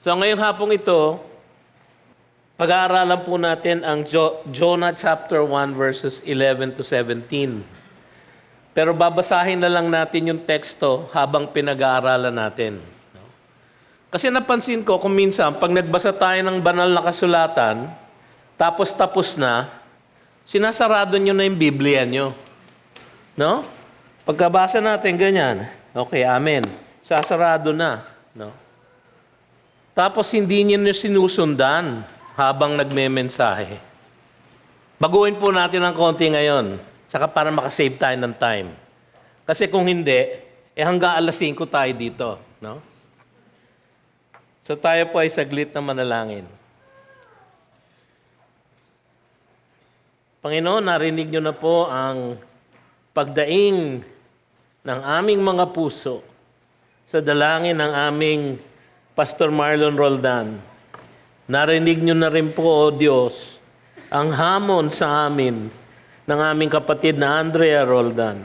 So ngayong hapong ito, pag-aaralan po natin ang Jonah chapter 1 verses 11 to 17. Pero babasahin na lang natin yung teksto habang pinag-aaralan natin. Kasi napansin ko kung minsan, pag nagbasa tayo ng banal na kasulatan, tapos na, sinasarado nyo na yung Biblia nyo. No? Pagkabasa natin ganyan, okay, amen. Sasarado na. No? Tapos hindi nyo sinusundan habang nagme-mensahe. Baguhin po natin ng konti ngayon, saka para makasave tayo ng time. Kasi kung hindi, hanggang alas 5 tayo dito. No? So tayo po ay saglit na manalangin. Panginoon, narinig nyo na po ang pagdaing ng aming mga puso sa dalangin ng aming Pastor Marlon Roldan. Narinig nyo na rin po, O Diyos, ang hamon sa amin ng aming kapatid na Andrea Roldan.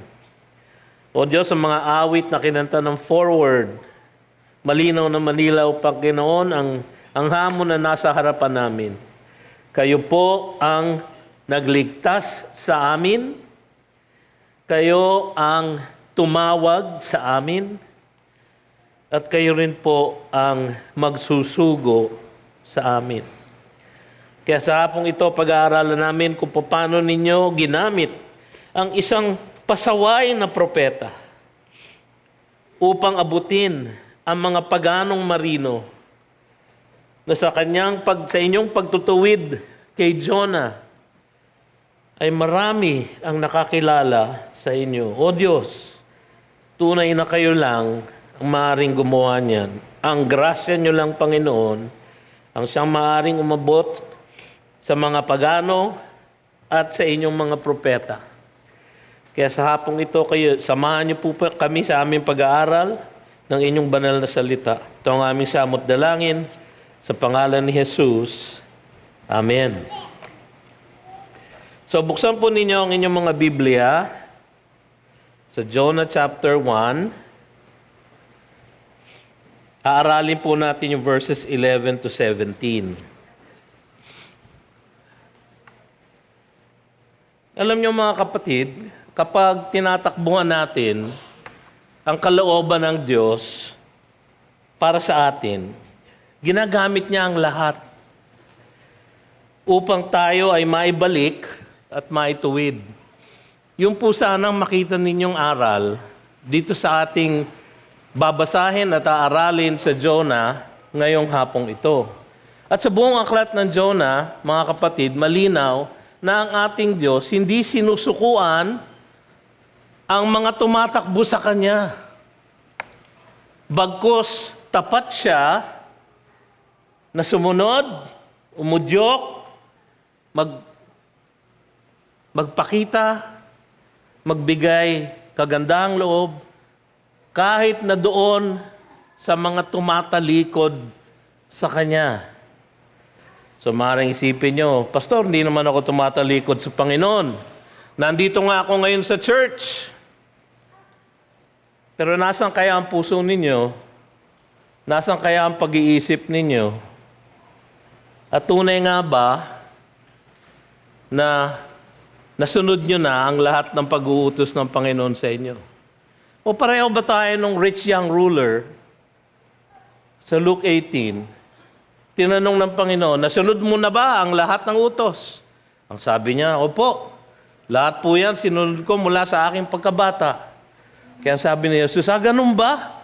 O Diyos, ang mga awit na kinanta ng forward, malinaw na manilaw, Panginoon, ang hamon na nasa harapan namin. Kayo po ang nagligtas sa amin. Kayo ang tumawag sa amin. At kayo rin po ang magsusugo sa amin. Kaya sa hapong ito, pag-aaralan namin kung paano ninyo ginamit ang isang pasaway na propeta upang abutin ang mga paganong marino na sa inyong pagtutuwid kay Jonah ay marami ang nakakilala sa inyo. O Diyos, tunay na kayo lang ang maaaring gumawa niyan. Ang grasya niyo lang, Panginoon, ang siyang maaaring umabot sa mga pagano at sa inyong mga propeta. Kaya sa hapong ito, samahan niyo po kami sa aming pag-aaral ng inyong banal na salita. Ito ang aming samot dalangin sa pangalan ni Jesus. Amen. So, buksan po ninyo ang inyong mga Biblia sa Jonah chapter 1. Aaralin po natin yung verses 11 to 17. Alam niyo mga kapatid, kapag tinatakbuhan natin ang kalooban ng Diyos para sa atin, ginagamit niya ang lahat upang tayo ay maibalik at maituwid. Yung po sanang makita ninyong aral dito sa ating babasahin at aaralin sa Jonah ngayong hapong ito. At sa buong aklat ng Jonah, mga kapatid, malinaw na ang ating Diyos hindi sinusukuan ang mga tumatakbo sa Kanya. Bagkus tapat siya na sumunod, umudyok, magpakita, magbigay kagandahang loob, kahit na doon sa mga tumatalikod sa Kanya. So maaaring isipin nyo, Pastor, hindi naman ako tumatalikod sa Panginoon. Nandito nga ako ngayon sa church. Pero nasan kaya ang puso ninyo? Nasan kaya ang pag-iisip ninyo? At tunay nga ba na nasunod nyo na ang lahat ng pag-uutos ng Panginoon sa inyo? O pareho ba tayo nung rich young ruler sa Luke 18? Tinanong ng Panginoon, nasunod mo na ba ang lahat ng utos? Ang sabi niya, opo, lahat po yan sinunod ko mula sa aking pagkabata. Kaya sabi ni Jesus, ganun ba?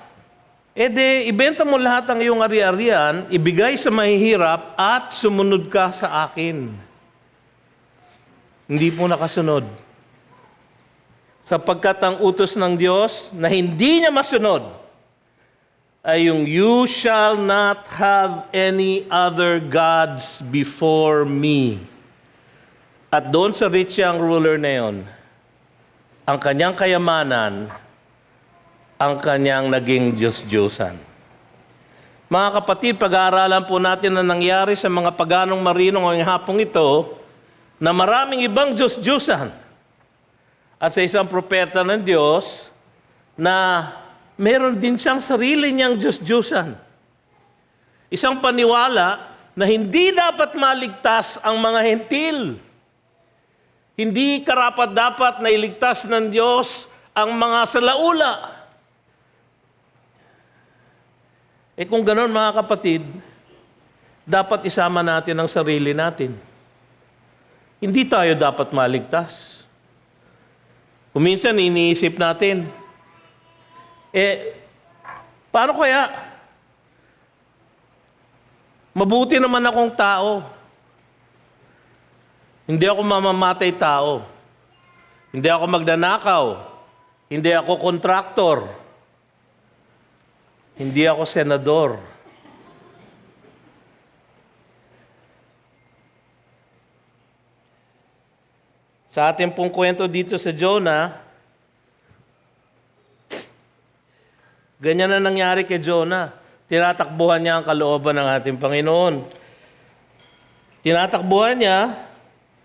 E de, ibenta mo lahat ng iyong ari-arian, ibigay sa mahihirap at sumunod ka sa akin. Hindi po nakasunod. Sapagkat ang utos ng Diyos na hindi niya masunod ay yung you shall not have any other gods before me. At doon sa rich young ruler na yon, ang kanyang kayamanan, ang kanyang naging Diyos-Diyosan. Mga kapatid, pag-aaralan po natin na nangyari sa mga paganong marino ngayong hapong ito na maraming ibang Diyos-Diyosan. At sa isang propeta ng Diyos na meron din siyang sarili niyang Diyos-Diyosan. Isang paniwala na hindi dapat maligtas ang mga hentil. Hindi karapat-dapat na iligtas ng Diyos ang mga salaula. Kung ganoon mga kapatid, dapat isama natin ang sarili natin. Hindi tayo dapat maligtas. Kung minsan iniisip natin, paano kaya? Mabuti naman akong tao. Hindi ako mamamatay tao. Hindi ako magnanakaw. Hindi ako kontraktor. Hindi ako senador. Sa ating pong kwento dito sa Jonah, ganyan na nangyari kay Jonah. Tinatakbuhan niya ang kalooban ng ating Panginoon. Tinatakbuhan niya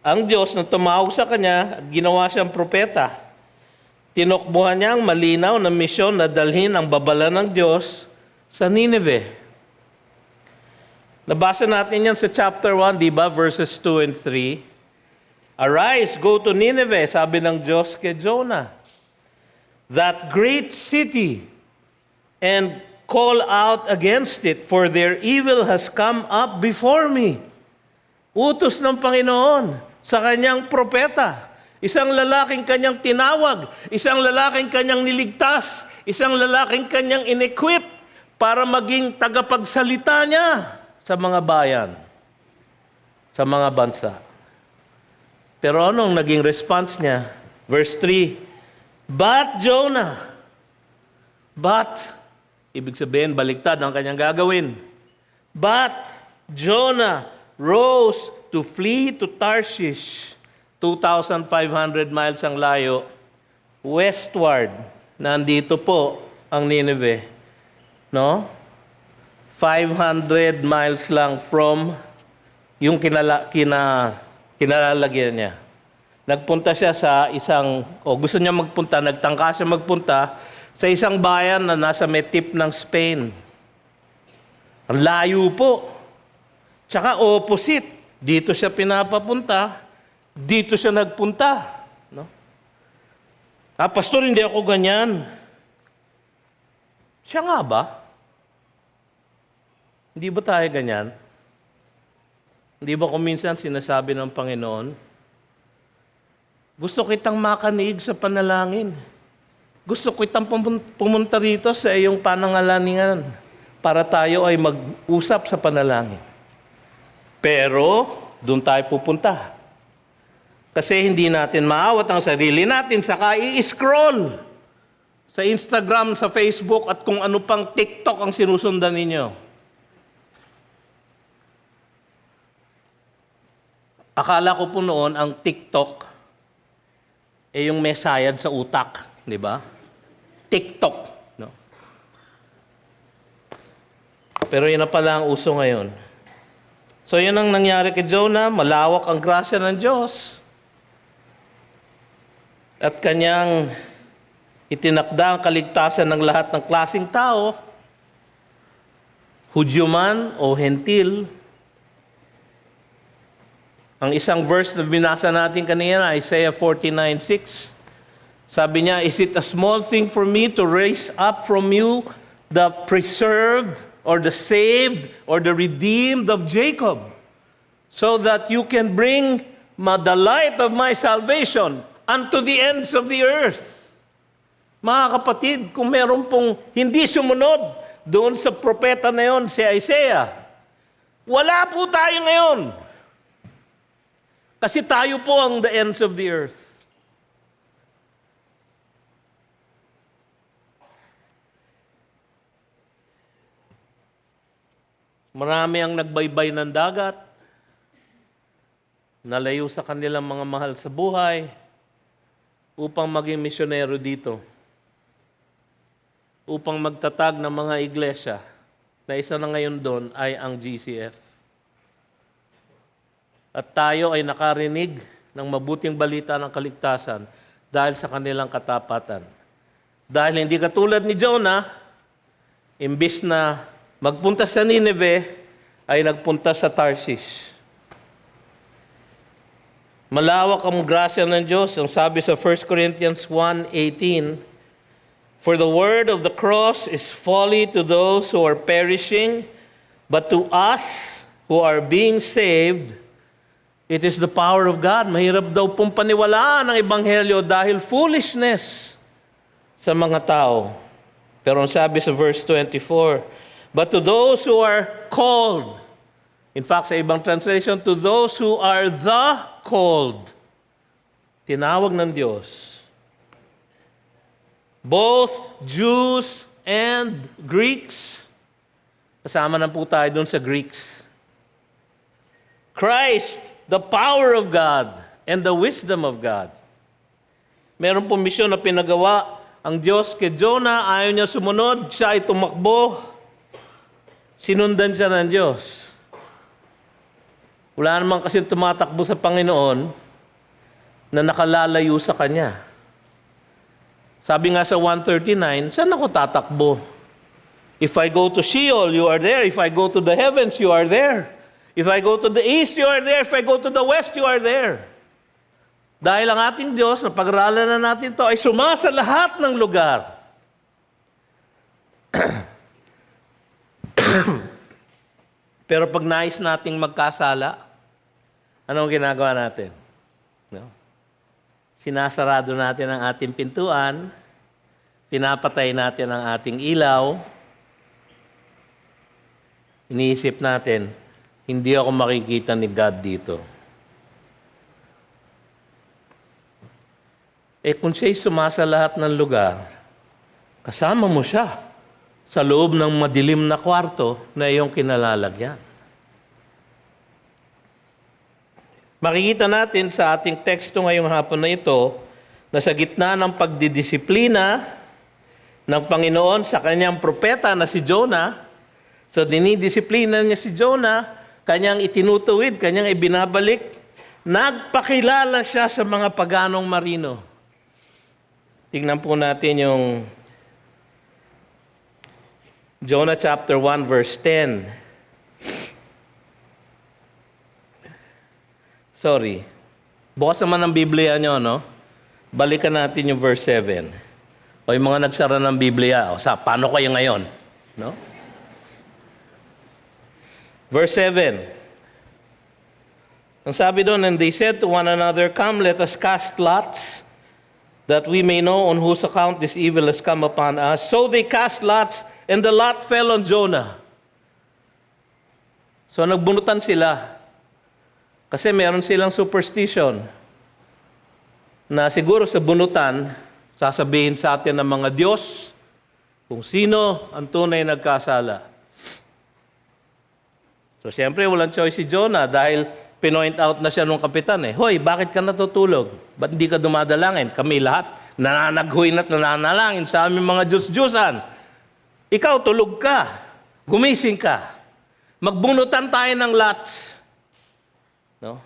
ang Diyos na tumawag sa kanya at ginawa siyang propeta. Tinukbuhan niya ang malinaw na misyon na dalhin ang babala ng Diyos sa Nineveh. Nabasa natin yan sa chapter 1, di ba? Verses 2 and 3. Arise, go to Nineveh, sabi ng Diyos kay Jonah, that great city, and call out against it, for their evil has come up before me. Utos ng Panginoon sa kanyang propeta. Isang lalaking kanyang tinawag, isang lalaking kanyang niligtas, isang lalaking kanyang inequip para maging tagapagsalita niya sa mga bayan, sa mga bansa. Pero anong naging response niya? Verse 3, But Jonah, ibig sabihin, baliktad ang kanyang gagawin. But Jonah rose to flee to Tarshish, 2,500 miles ang layo, westward. Nandito po ang Nineveh. No? 500 miles lang from yung kinalalagyan niya. Nagpunta siya sa gusto niya magpunta, nagtangka siya magpunta sa isang bayan na nasa may tip ng Spain. Ang layo po. Tsaka opposite. Dito siya pinapapunta, dito siya nagpunta. No? Pastor, hindi ako ganyan. Siya nga ba? Hindi ba tayo ganyan? Hindi ba kung minsan sinasabi ng Panginoon, gusto kitang makanig sa panalangin. Gusto ko itang pumunta rito sa iyong panangalaningan para tayo ay mag-usap sa panalangin. Pero, doon tayo pupunta. Kasi hindi natin maawat ang sarili natin, saka i-scroll sa Instagram, sa Facebook, at kung ano pang TikTok ang sinusundan ninyo. Akala ko po noon ang TikTok yung mesayad sa utak, di ba? TikTok, no? Pero yun na pala ang uso ngayon. So yun ang nangyari kay Jonah, malawak ang grasya ng Diyos. At kanyang itinakda ang kaligtasan ng lahat ng klaseng tao, Hudyo man o Hentil. Ang isang verse na binasa natin kanina, Isaiah 49:6, sabi niya, is it a small thing for me to raise up from you the preserved or the saved or the redeemed of Jacob, so that you can bring the light of my salvation unto the ends of the earth? Mga kapatid, kung meron pong hindi sumunod doon sa propeta na yon, si Isaiah, wala po tayo ngayon. Kasi tayo po ang the ends of the earth. Marami ang nagbaybay ng dagat, nalayo sa kanilang mga mahal sa buhay, upang maging misyonero dito. Upang magtatag ng mga iglesia, na isa na ngayon doon ay ang GCF. At tayo ay nakarinig ng mabuting balita ng kaligtasan dahil sa kanilang katapatan. Dahil hindi katulad ni Jonah, imbis na magpunta sa Nineveh, ay nagpunta sa Tarsis. Malawak ang grasya ng Diyos. Ang sabi sa 1 Corinthians 1:18, "For the word of the cross is folly to those who are perishing, but to us who are being saved, it is the power of God." Mahirap daw pong paniwalaan ang Ebanghelyo dahil foolishness sa mga tao. Pero ang sabi sa verse 24, "But to those who are called," in fact, sa ibang translation, "to those who are the called," tinawag ng Diyos, both Jews and Greeks, kasama na po tayo dun sa Greeks, Christ, the power of God and the wisdom of God. Meron pong misyon na pinagawa ang Diyos kay Jonah, ayaw niya sumunod, siya ay tumakbo. Sinundan siya ng Diyos. Wala naman kasi tumatakbo sa Panginoon na nakalalayo sa Kanya. Sabi nga sa 139, saan ako tatakbo? If I go to Sheol, you are there. If I go to the heavens, you are there. If I go to the east, you are there. If I go to the west, you are there. Dahil ang ating Diyos, na pag-aralan na natin to, ay sumasa lahat ng lugar. Pero pag nais nating magkasala, anong ginagawa natin? No? Sinasarado natin ang ating pintuan, pinapatay natin ang ating ilaw, iniisip natin, hindi ako makikita ni God dito. Kung siya'y sumasa lahat ng lugar, kasama mo siya sa loob ng madilim na kwarto na iyong kinalalagyan. Makikita natin sa ating teksto ngayong hapon na ito na sa gitna ng pagdidisiplina ng Panginoon sa kanyang propeta na si Jonah, so dinidisiplina niya si Jonah, kanyang itinutuwid, kanyang ibinabalik, nagpakilala siya sa mga paganong marino. Tingnan po natin yung Jonah chapter 1 verse 10. Sorry. Bukas naman ang Biblia nyo, no? Balikan natin yung verse 7. O yung mga nagsara ng Biblia, paano kayo ngayon? No? Verse 7. Ang sabi doon, "And they said to one another, Come, let us cast lots, that we may know on whose account this evil has come upon us. So they cast lots, and the lot fell on Jonah." So nagbunutan sila. Kasi meron silang superstition na siguro sa bunutan, sasabihin sa atin ng mga Diyos kung sino ang tunay nagkasala. So siyempre walang choice si Jonah dahil pinoint out na siya nung kapitan Hoy, bakit ka natutulog? Ba't hindi ka dumadalangin? Kami lahat nananaghuin at nananalangin sa aming mga Diyos-Diyusan. Ikaw, tulog ka. Gumising ka. Magbunutan tayo ng lots. No?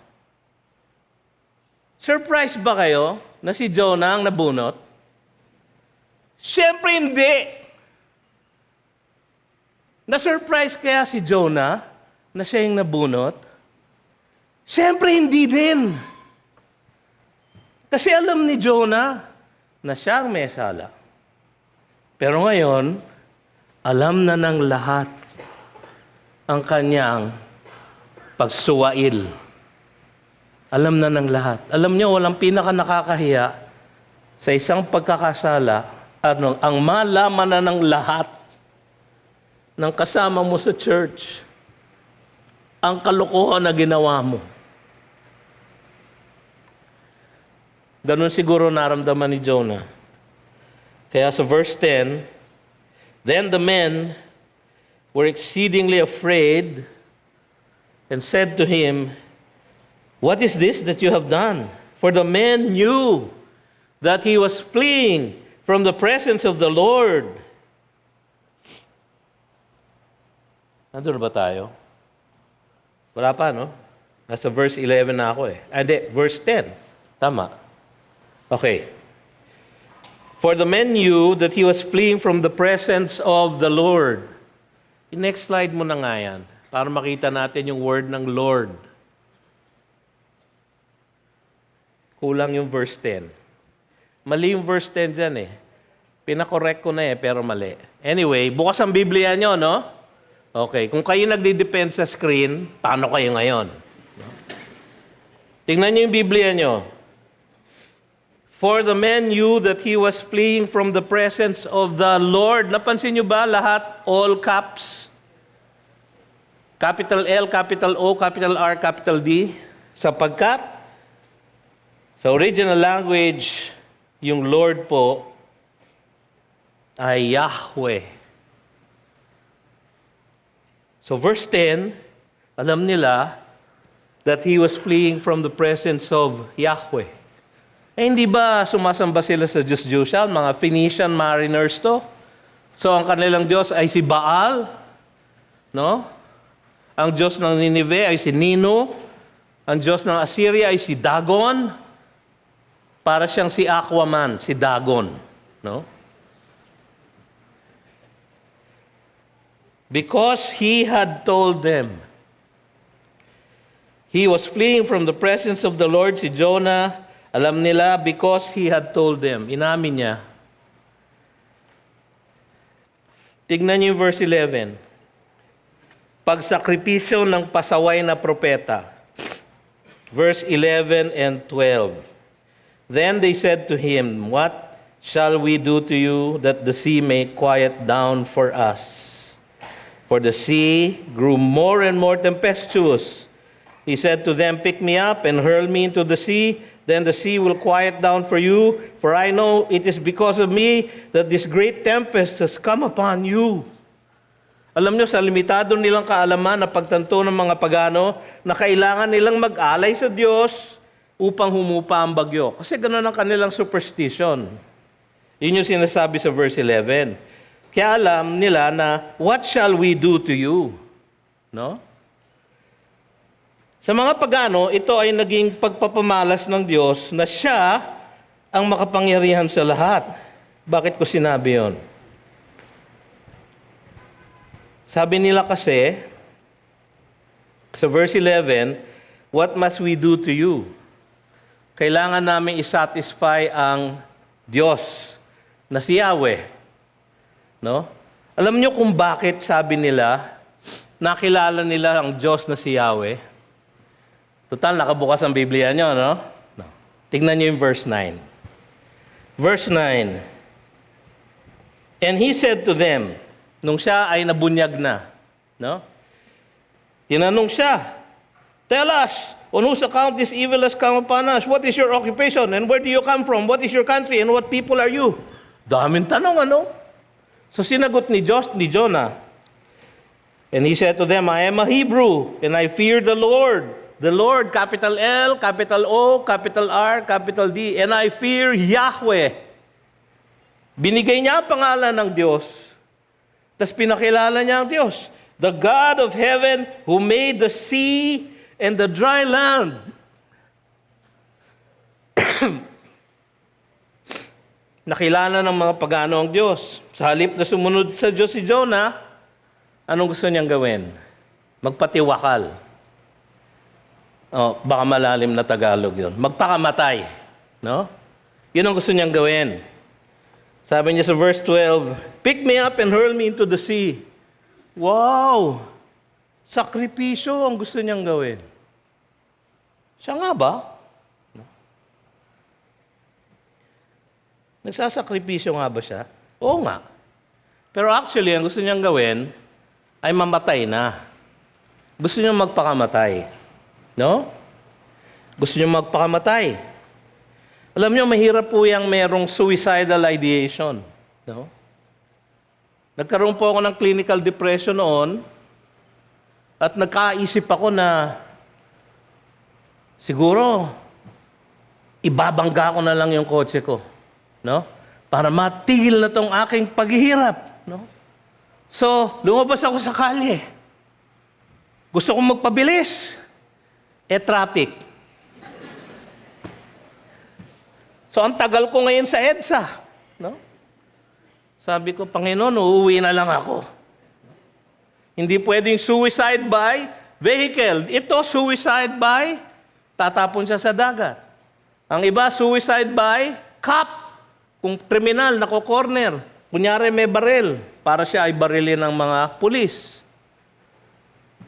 Surprise ba kayo na si Jonah ang nabunot? Siyempre hindi. Na-surprise kaya si Jonah na siya yung nabunot? Siyempre hindi din. Kasi alam ni Jonah na siya ang may sala. Pero ngayon, alam na ng lahat ang kanyang pagsuwail. Alam na ng lahat. Alam niyo, walang pinaka nakakahiya sa isang pagkakasala ang malaman na ng lahat ng kasama mo sa church ang kalokohan na ginawa mo. Ganun siguro naramdaman ni Jonah. Kaya sa verse 10, "Then the men were exceedingly afraid and said to him, What is this that you have done? For the men knew that he was fleeing from the presence of the Lord." Nandun ba tayo? Wala pa, no? Nasa verse 11 na ako Hindi, verse 10. Tama. Okay. "For the men knew that he was fleeing from the presence of the Lord." Next slide mo na nga yan. para makita natin yung word ng Lord. Kulang yung verse 10. Mali yung verse 10 dyan eh. Pinakorek ko na pero mali. Anyway, bukas ang Biblia nyo, no? Okay, kung kayo nagdi-depend sa screen, paano kayo ngayon? No? Tingnan nyo yung Biblia nyo. For the man knew that he was fleeing from the presence of the Lord. Napansin nyo ba lahat? All caps. Capital L, capital O, capital R, capital D. Sapagkat, sa original language, yung Lord po ay Yahweh. So verse 10, alam nila that he was fleeing from the presence of Yahweh. Hindi ba sumasamba sila sa Diyos-Diyosan? Mga Phoenician mariners to. So ang kanilang Diyos ay si Baal. No? Ang Diyos ng Nineveh ay si Nino. Ang Diyos ng Assyria ay si Dagon. Para siyang si Aquaman, si Dagon. No? Because he had told them, he was fleeing from the presence of the Lord, si Jonah, alam nila because he had told them. Inamin niya. Tignan niyo yung verse 11. Pagsakripisyo ng pasaway na propeta. Verse 11 and 12. Then they said to him, what shall we do to you that the sea may quiet down for us? For the sea grew more and more tempestuous. He said to them, pick me up and hurl me into the sea. Then the sea will quiet down for you. For I know it is because of me that this great tempest has come upon you. Alam nyo, sa limitado nilang kaalaman na pagtanto ng mga pagano, na kailangan nilang mag-alay sa Diyos upang humupa ang bagyo. Kasi gano'n ang kanilang superstition. Yun yung sinasabi sa verse 11. Kaya alam nila na, what shall we do to you? No? Sa mga pagano, ito ay naging pagpapamalas ng Diyos na siya ang makapangyarihan sa lahat. Bakit ko sinabi yon? Sabi nila kasi, sa verse 11, what must we do to you? Kailangan namin isatisfy ang Diyos na si Yahweh. No? Alam niyo kung bakit sabi nila, nakilala nila ang Diyos na si Yahweh? Total, nakabukas ang Biblia niyo, no? No. Tingnan niyo yung verse 9. Verse 9. And he said to them, nung siya ay nabunyag na, no? Tinanong siya, tell us, on whose account this evil has come upon us? What is your occupation? And where do you come from? What is your country? And what people are you? Daming tanong, ano? So sinagot ni Jonah. And he said to them, I am a Hebrew, and I fear the Lord. The Lord, capital L, capital O, capital R, capital D. And I fear Yahweh. Binigay niya ang pangalan ng Diyos. Tapos pinakilala niya ang Diyos. The God of heaven who made the sea and the dry land. Nakilala ng mga pagano ang Diyos. Sa halip na sumunod sa Diyos si Jonah, anong gusto niyang gawin? Magpatiwakal. Oh, baka malalim na Tagalog yun. Magpakamatay. No? Yun ang gusto niyang gawin. Sabi niya sa verse 12, pick me up and hurl me into the sea. Wow! Sakripisyo ang gusto niyang gawin. Siya nga ba? Nagsasakripisyo nga ba siya? Oo nga. Pero actually, ang gusto niyang gawin ay mamatay na. Gusto niyang magpakamatay. No? Gusto niyang magpakamatay. Alam niyo, mahirap po yung merong suicidal ideation. No? Nagkaroon po ako ng clinical depression noon at nagkaisip ako na siguro ibabangga ko na lang yung kotse ko. No? Para matigil na tong aking paghihirap. No? So, lumabas ako sa kalye. Gusto kong magpabilis. Traffic. So, ang tagal ko ngayon sa EDSA. No? Sabi ko, Panginoon, uuwi na lang ako. Hindi pwedeng suicide by vehicle. Ito, suicide by tatapon siya sa dagat. Ang iba, suicide by cop. Kung kriminal, nako-corner. Kunyari may baril para siya ay barilin ng mga pulis.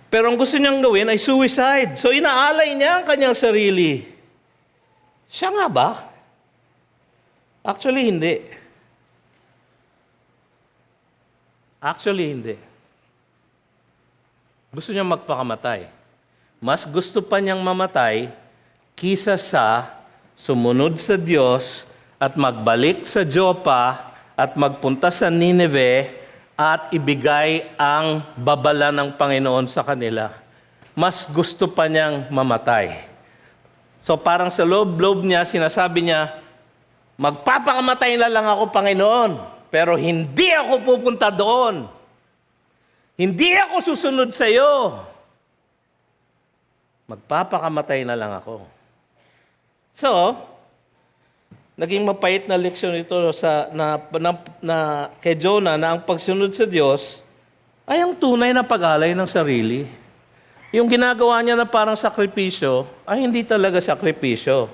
Pero ang gusto niyang gawin ay suicide. So inaalay niya ang kanyang sarili. Siya nga ba? Actually, hindi. Actually, hindi. Gusto niya magpakamatay. Mas gusto pa niyang mamatay kisa sa sumunod sa Diyos at magbalik sa Jopa at magpunta sa Nineveh at ibigay ang babala ng Panginoon sa kanila. Mas gusto pa niyang mamatay. So parang sa loob-loob niya, sinasabi niya, magpapakamatay na lang ako, Panginoon, pero hindi ako pupunta doon. Hindi ako susunod sa iyo. Magpapakamatay na lang ako. So, naging mapait na leksyon ito na kay Jonah na ang pagsunod sa Diyos ay ang tunay na pag-alay ng sarili. Yung ginagawa niya na parang sakripisyo ay hindi talaga sakripisyo.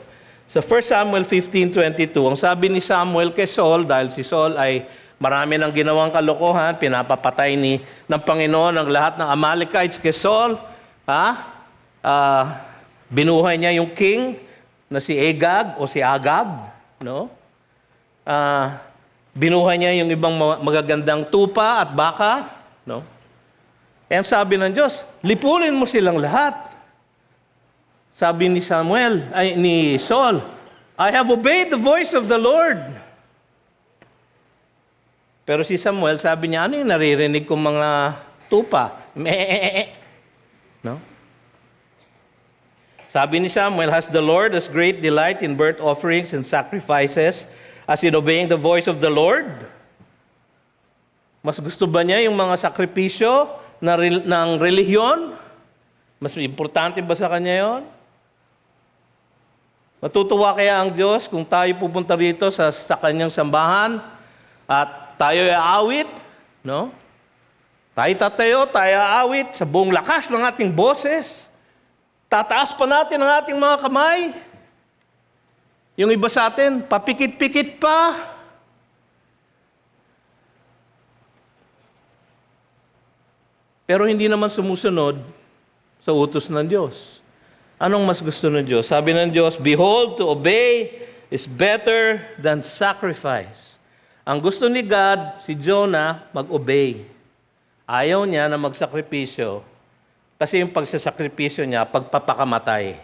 Sa 1 Samuel 15:22, ang sabi ni Samuel kay Saul, dahil si Saul ay marami ng ginawang kalokohan, pinapapatay ng Panginoon ang lahat ng Amalekites kay Saul, binuhay niya yung king na si Agag o si Agag, no? Binuhay niya yung ibang magagandang tupa at baka, no? Eh, sabi ng Diyos, lipulin mo silang lahat. Sabi ni Saul, I have obeyed the voice of the Lord. Pero si Samuel, sabi niya, ano yung naririnig kong mga tupa? No? Sabi ni Samuel, has the Lord as great delight in burnt offerings and sacrifices as in obeying the voice of the Lord? Mas gusto ba niya yung mga sakripisyo ng relihiyon? Mas importante ba sa kanya yon? Matutuwa kaya ang Diyos kung tayo pupunta rito sa kanyang sambahan at tayo ay aawit, no? Tayo tatayo, tayo aawit sa buong lakas ng ating boses. Tataas pa natin ang ating mga kamay. Yung iba sa atin, papikit-pikit pa. Pero hindi naman sumusunod sa utos ng Diyos. Anong mas gusto ng Diyos? Sabi ng Diyos, behold, to obey is better than sacrifice. Ang gusto ni God, si Jonah, mag-obey. Ayaw niya na magsakripisyo kasi yung pagsasakripisyo niya, pagpapakamatay.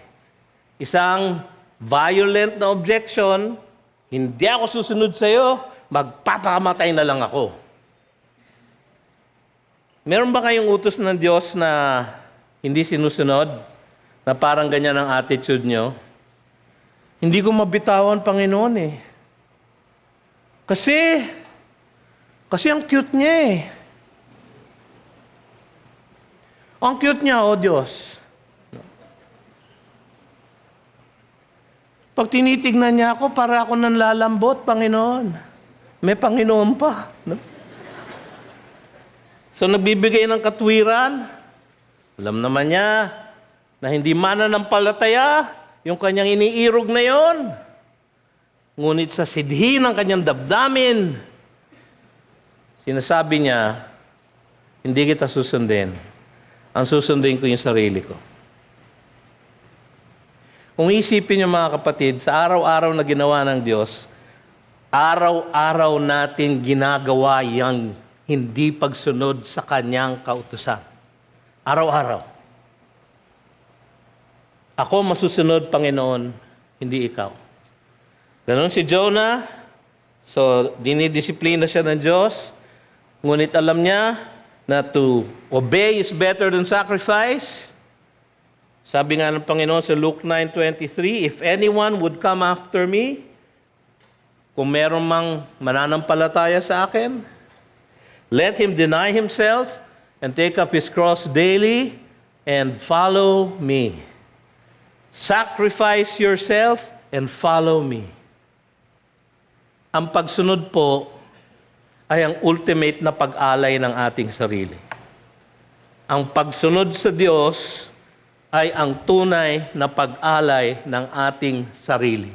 Isang violent na objection, hindi ako susunod sa iyo, magpapakamatay na lang ako. Meron ba kayong utos ng Diyos na hindi sinusunod? Na parang ganyan ang attitude nyo? Hindi ko mabitawan, Panginoon eh. Kasi ang cute niya eh. Ang cute niya, oh Diyos. Pag tinitignan niya ako, para ako nanlalambot, Panginoon. May Panginoon pa. No? So nagbibigay ng katwiran. Alam naman niya na hindi mananampalataya yung kanyang iniirog na yon. Ngunit sa sidhi ng kanyang damdamin, sinasabi niya, hindi kita susundin. Ang susundin ko yung sarili ko. Kung isipin niyo mga kapatid, sa araw-araw na ginawa ng Diyos, araw-araw natin ginagawa yung hindi pagsunod sa kanyang kautusan. Araw-araw. Ako masusunod, Panginoon, hindi ikaw. Ganon si Jonah. So, dinidisiplina siya ng Diyos. Ngunit alam niya na to obey is better than sacrifice. Sabi nga ng Panginoon sa Luke 9:23, if anyone would come after me, kung meron mang mananampalataya sa akin, let him deny himself and take up his cross daily and follow me. Sacrifice yourself and follow me. Ang pagsunod po ay ang ultimate na pag-alay ng ating sarili. ang pagsunod sa Diyos ay ang tunay na pag-alay ng ating sarili.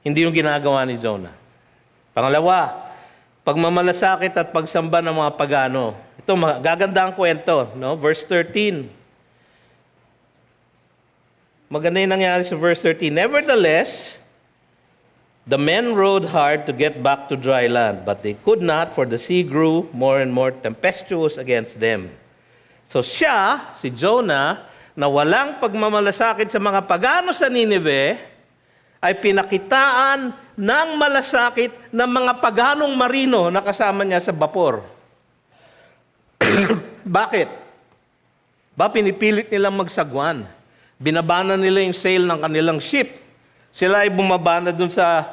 Hindi yung ginagawa ni Jonah. Pangalawa, pagmamalasakit at pagsamba ng mga pagano. Ito, gaganda ang kwento, no? Verse 13. Maganda yung nangyari sa verse 13. Nevertheless, the men rowed hard to get back to dry land, but they could not, for the sea grew more and more tempestuous against them. So siya, si Jonah, na walang pagmamalasakit sa mga pagano sa Nineveh, ay pinakitaan ng malasakit ng mga paganong marino na kasama niya sa bapor. Bakit? Pinipilit nilang magsagwan. Binabana nila yung sail ng kanilang ship. Sila ay bumabana dun sa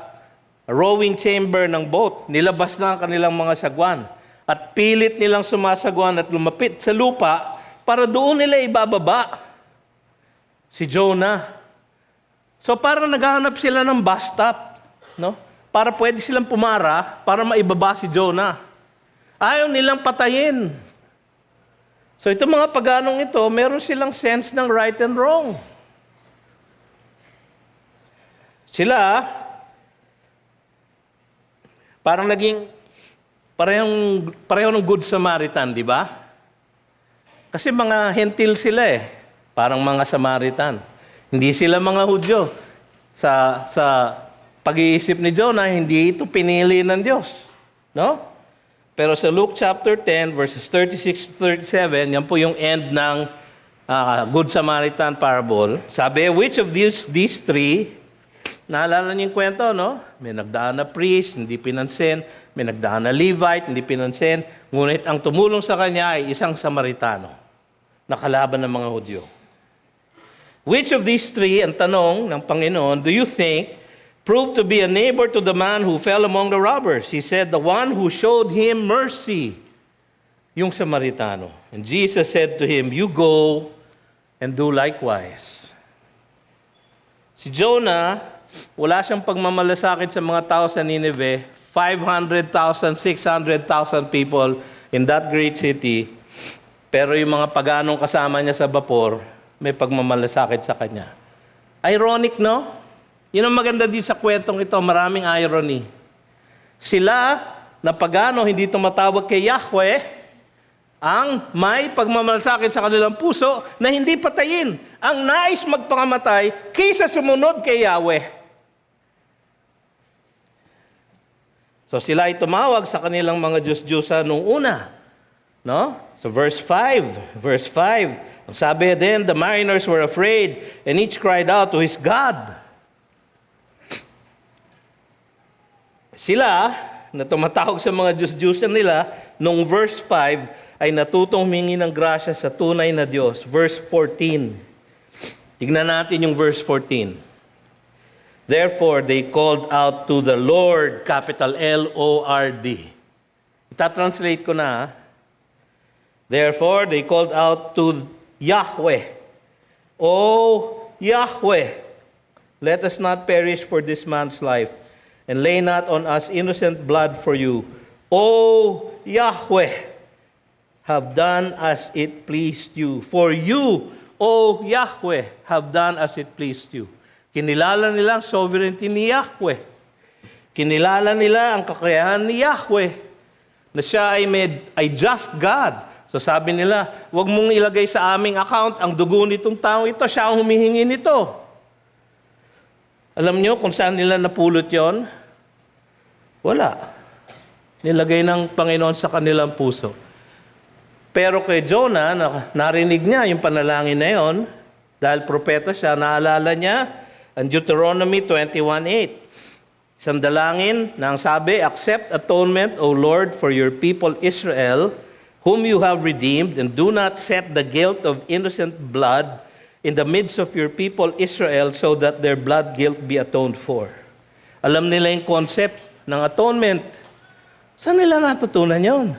rowing chamber ng boat. Nilabas na ang kanilang mga sagwan. At pilit nilang sumasagwan at lumapit sa lupa para doon nila ibababa si Jonah. So parang naghahanap sila ng bus stop, no? Para pwede silang pumara para maibaba si Jonah. Ayaw nilang patayin. So itong mga paganong ito, meron silang sense ng right and wrong. Sila, parang naging pareho ng Good Samaritan, di ba? Kasi mga hentil sila parang mga Samaritan. Hindi sila mga Hudyo. Sa pag-iisip ni Jonah, hindi ito pinili ng Diyos. No? Pero sa Luke chapter 10, verses 36 to 37, yan po yung end ng Good Samaritan parable. Sabi, which of these three, naalala niyo yung kwento, no? May nagdaan na priest, hindi pinansin. May nagdaan na Levite, hindi pinansin. Ngunit ang tumulong sa kanya ay isang Samaritano na kalaban ng mga Hudyo. Which of these three, ang tanong ng Panginoon, do you think proved to be a neighbor to the man who fell among the robbers? He said, the one who showed him mercy, yung Samaritano. And Jesus said to him, you go and do likewise. Si Jonah, wala siyang pagmamalasakit sa mga tao sa Nineveh, 500,000, 600,000 people in that great city. Pero yung mga paganong kasama niya sa bapor, may pagmamalasakit sa kanya. Ironic, no? Yun ang maganda din sa kwentong ito, maraming irony. Sila na pagano hindi tumatawag kay Yahweh, ang may pagmamalasakit sa kanilang puso na hindi patayin. Ang nais magpakamatay kaysa sumunod kay Yahweh. So sila ay tumawag sa kanilang mga Diyos-Diyosa nung una. No? So verse 5, ang sabi, then the mariners were afraid and each cried out to his God. Sila, na tumatawag sa mga Diyos-Diyosa nila, nung verse 5, ay natutong humingi ng grasya sa tunay na Diyos. Verse 14. Tignan natin yung verse 14. Therefore, they called out to the Lord, capital L-O-R-D. Itatranslate ko na. Therefore, they called out to Yahweh. O Yahweh, let us not perish for this man's life, and lay not on us innocent blood for you. O Yahweh, have done as it pleased you. For you, O Yahweh, have done as it pleased you. Kinilala nila ang sovereignty ni Yahweh. Kinilala nila ang kakayahan ni Yahweh, na siya ay just God. So sabi nila, huwag mong ilagay sa aming account ang dugo nitong tao ito. Siya ang humihingi nito. Alam niyo kung saan nila napulot yon? Wala. Nilagay ng Panginoon sa kanilang puso. Pero kay Jonah, narinig niya yung panalangin na yon, dahil propeta siya, naalala niya ang Deuteronomy 21:8. Isang dalangin na ang sabi, accept atonement, O Lord, for your people Israel, whom you have redeemed, and do not set the guilt of innocent blood in the midst of your people Israel, so that their blood guilt be atoned for. Alam nila yung concept ng atonement. Saan nila natutunan yon?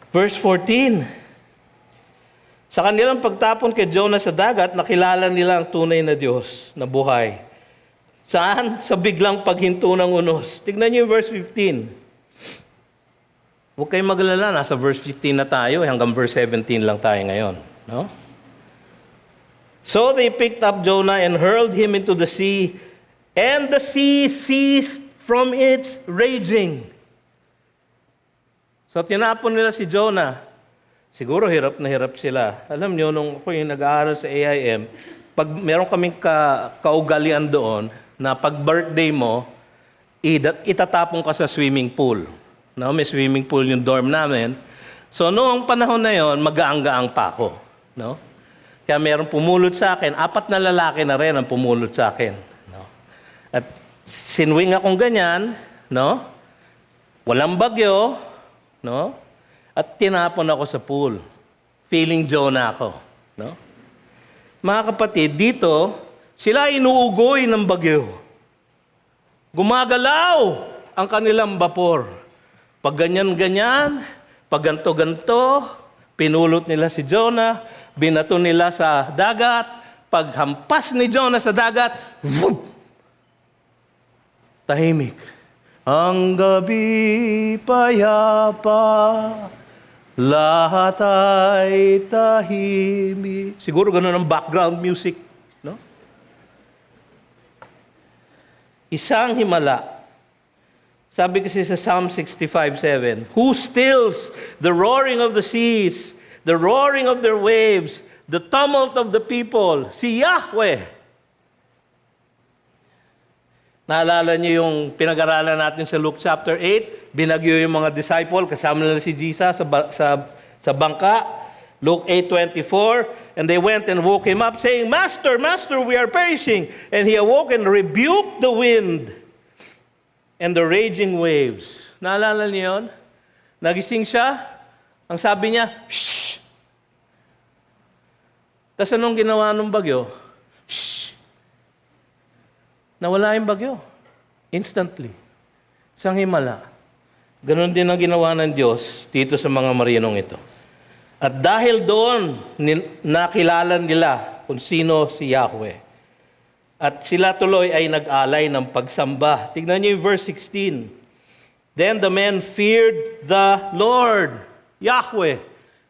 Verse 14. Sa kanilang pagtapon kay Jonah sa dagat, nakilala nila ang tunay na Diyos na buhay. Saan? Sa biglang paghinto ng unos. Tignan niyo yung verse 15. Huwag kayong maglala, nasa verse 15 na tayo, hanggang verse 17 lang tayo ngayon. No? So they picked up Jonah and hurled him into the sea, and the sea ceased from its raging. So tinapon nila si Jonah. Siguro hirap na hirap sila. Alam nyo, nung ako yung nag-aaral sa AIM, pag meron kaming kaugalian doon, na pag birthday mo, itatapon ka sa swimming pool. No, may swimming pool yung dorm namin. So noong panahon na yon, mag-aanggaang pa ako. No? Kaya meron pumulot sa akin, 4 na lalaki na rin ang pumulot sa akin. No? At sinwing akong ganyan, no? Walang bagyo, no? At tinapon ako sa pool. Feeling Jonah ako. No? Mga kapatid, dito, sila inuugoy ng bagyo. Gumagalaw ang kanilang bapor. Pag ganyan-ganyan, pag ganto-ganto, pinulot nila si Jonah, binato nila sa dagat, paghampas ni Jonah sa dagat, whoop! Tahimik. Ang gabi payapa, lahat ay tahimik. Siguro ganun ang background music, no? Isang himala. Sabi kasi sa Psalm 65:7, who stills the roaring of the seas, the roaring of their waves, the tumult of the people? Si Yahweh. Naalala niyo yung pinag-aralan natin sa Luke chapter 8, binagyo yung mga disciple, kasama nila si Jesus sa bangka. Luke 8:24, and they went and woke him up, saying, Master, Master, we are perishing. And he awoke and rebuked the wind and the raging waves. Naalala niyo yun? Nagising siya, ang sabi niya, shh! Tapos anong ginawa ng bagyo? Shh! Nawala yung bagyo. Instantly. Isang himala. Ganon din ang ginawa ng Diyos dito sa mga marinong ito. At dahil doon, nakilala nila kung sino si Yahweh. At sila tuloy ay nag-alay ng pagsamba. Tignan niyo yung verse 16. Then the men feared the Lord, Yahweh.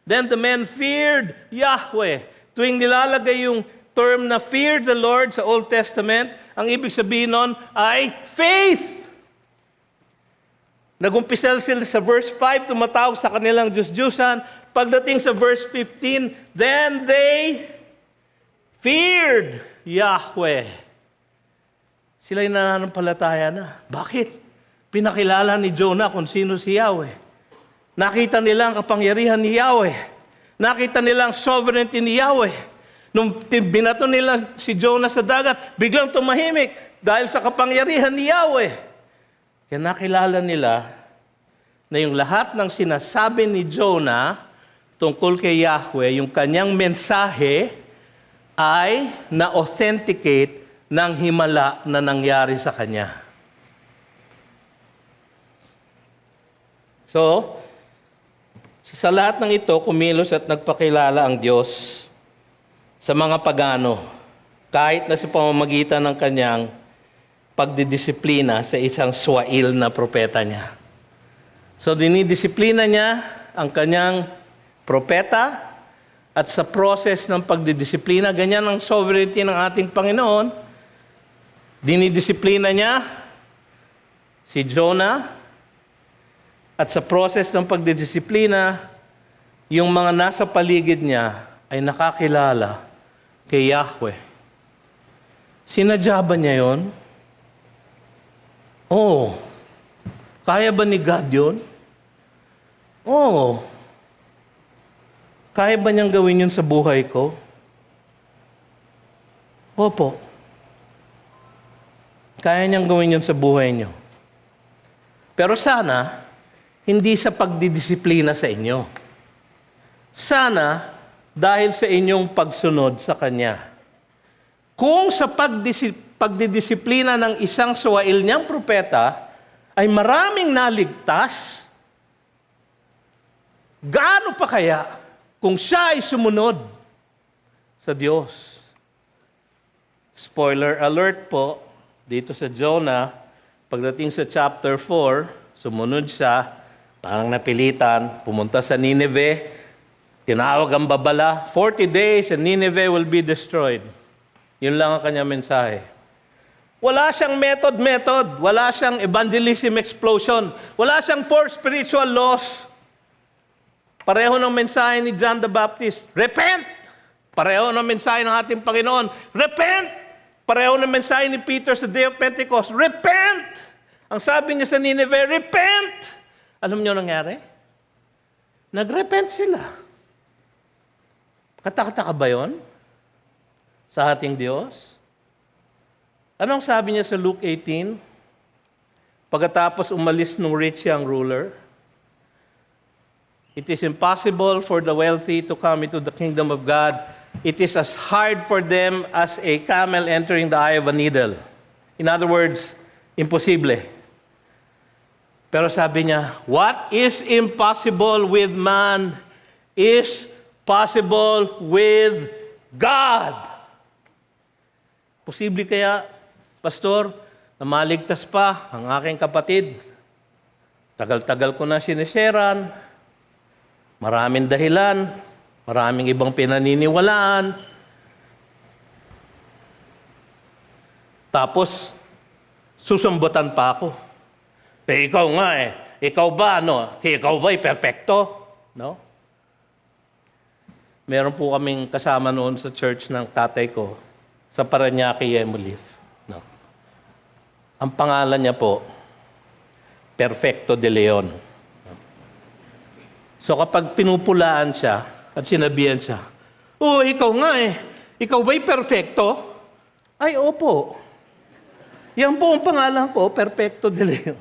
Then the men feared Yahweh. Tuwing nilalagay yung term na fear the Lord sa Old Testament, ang ibig sabihin nun ay faith. Nag-umpisa sila sa verse 5, tumatawag sa kanilang Diyos-Diyusan. Pagdating sa verse 15, then they feared Yahweh. Sila'y nananampalataya na. Bakit? Pinakilala ni Jonah kung sino si Yahweh. Nakita nila ang kapangyarihan ni Yahweh. Nakita nila ang sovereignty ni Yahweh. Nung binato nila si Jonah sa dagat, biglang tumahimik dahil sa kapangyarihan ni Yahweh. Kaya nakilala nila na yung lahat ng sinasabi ni Jonah tungkol kay Yahweh, yung kanyang mensahe ay na-authenticate ng himala na nangyari sa kanya. So, sa lahat ng ito, kumilos at nagpakilala ang Diyos sa mga pagano, kahit na sa pamamagitan ng kanyang pagdidisiplina sa isang swail na propeta niya. So, dinidisiplina niya ang kanyang propeta at sa process ng pagdidisiplina, ganyan ang sovereignty ng ating Panginoon. Dinidisiplina niya si Jonah at sa process ng pagdidisiplina, yung mga nasa paligid niya ay nakakilala kay Yahweh. Sinadya ba niya yun? Oo. Kaya ba ni God yun? Oo. Kaya ba niyang gawin yun sa buhay ko? Opo. Kaya niyang gawin yun sa buhay niyo. Pero sana, hindi sa pagdidisiplina sa inyo. Sana, dahil sa inyong pagsunod sa Kanya. Kung sa pagdidisiplina ng isang suwail niyang propeta, ay maraming naligtas, gaano pa kaya kung siya ay sumunod sa Diyos? Spoiler alert po, dito sa Jonah, pagdating sa chapter 4, sumunod siya, Parang napilitan, pumunta sa Nineveh, tinawag ang babala, 40 days and Nineveh will be destroyed. Yun lang ang kanyang mensahe. Wala siyang method, wala siyang evangelism explosion, wala siyang 4 spiritual laws. Pareho ng mensahe ni John the Baptist, repent! Pareho ng mensahe ng ating Panginoon, repent! Pareho ng mensahe ni Peter sa Day of Pentecost, repent! Ang sabi niya sa Nineveh, repent! Alam niyo nangyari? Nagrepent sila. Katakataka ba yun? Sa ating Diyos? Anong sabi niya sa Luke 18? Pagkatapos umalis ng rich young ruler, it is impossible for the wealthy to come into the kingdom of God. It is as hard for them as a camel entering the eye of a needle. In other words, imposible. Pero sabi niya, what is impossible with man is possible with God. Posible kaya, Pastor, na maligtas pa ang aking kapatid? Tagal-tagal ko na sinisharean, maraming dahilan, maraming ibang pinaniniwalaan. Tapos, susambutan pa ako. Ikaw nga ikaw ba, ikaw ba'y perfecto? No? Meron po kaming kasama noon sa church ng tatay ko, sa Parañaque, Yemulif. No? Ang pangalan niya po, Perfecto de Leon. So kapag pinupulaan siya at sinabihan siya, ikaw nga ikaw ba'y perfecto? Ay, opo. Yan po ang pangalan ko, Perfecto de Leon.